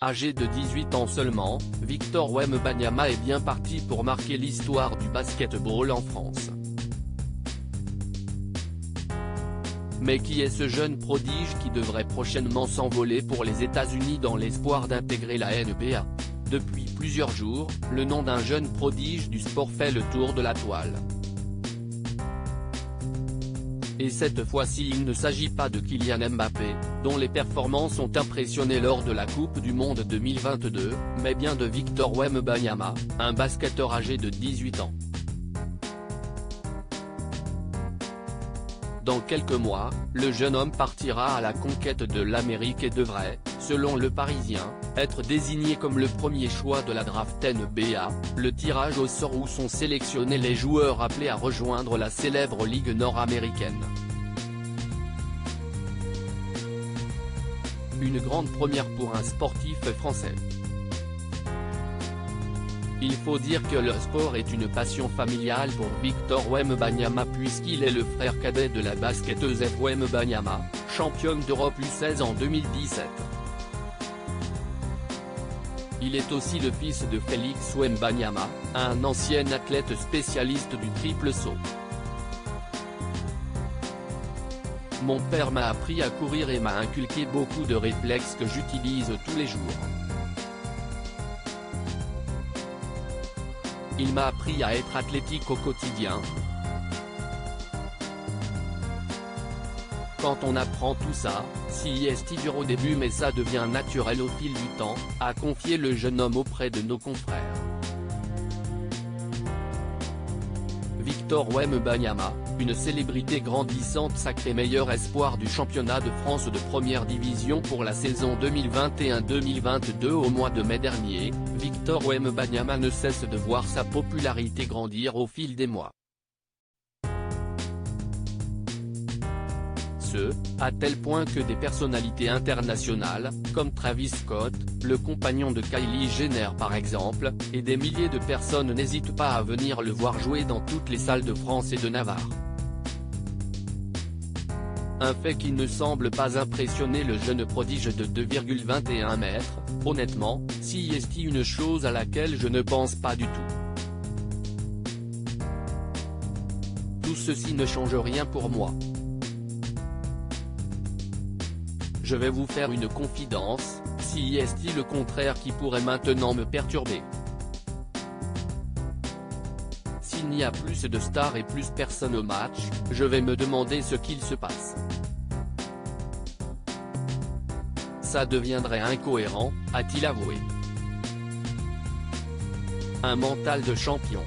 Âgé de 18 ans seulement, Victor Wembanyama est bien parti pour marquer l'histoire du basket-ball en France. Mais qui est ce jeune prodige qui devrait prochainement s'envoler pour les États-Unis dans l'espoir d'intégrer la NBA? Depuis plusieurs jours, le nom d'un jeune prodige du sport fait le tour de la toile. Et cette fois-ci il ne s'agit pas de Kylian Mbappé, dont les performances ont impressionné lors de la Coupe du Monde 2022, mais bien de Victor Wembanyama, un basketteur âgé de 18 ans. Dans quelques mois, le jeune homme partira à la conquête de l'Amérique et devrait, selon Le Parisien, être désigné comme le premier choix de la draft NBA, le tirage au sort où sont sélectionnés les joueurs appelés à rejoindre la célèbre ligue nord-américaine. Une grande première pour un sportif français. Il faut dire que le sport est une passion familiale pour Victor Wembanyama puisqu'il est le frère cadet de la basketteuse F. Wembanyama, championne d'Europe U16 en 2017. Il est aussi le fils de Félix Wembanyama, un ancien athlète spécialiste du triple saut. Mon père m'a appris à courir et m'a inculqué beaucoup de réflexes que j'utilise tous les jours. Il m'a appris à être athlétique au quotidien. Quand on apprend tout ça, c'est dur au début mais ça devient naturel au fil du temps, a confié le jeune homme auprès de nos confrères. Victor Wembanyama, une célébrité grandissante sacré meilleur espoir du championnat de France de première division pour la saison 2021-2022 au mois de mai dernier, Victor Wembanyama ne cesse de voir sa popularité grandir au fil des mois. À tel point que des personnalités internationales, comme Travis Scott, le compagnon de Kylie Jenner par exemple, et des milliers de personnes n'hésitent pas à venir le voir jouer dans toutes les salles de France et de Navarre. Un fait qui ne semble pas impressionner le jeune prodige de 2,21 mètres, honnêtement, c'est une chose à laquelle je ne pense pas du tout. Tout ceci ne change rien pour moi. Je vais vous faire une confidence, c'est le contraire qui pourrait maintenant me perturber. S'il n'y a plus de stars et plus personne au match, je vais me demander ce qu'il se passe. Ça deviendrait incohérent, a-t-il avoué. Un mental de champion.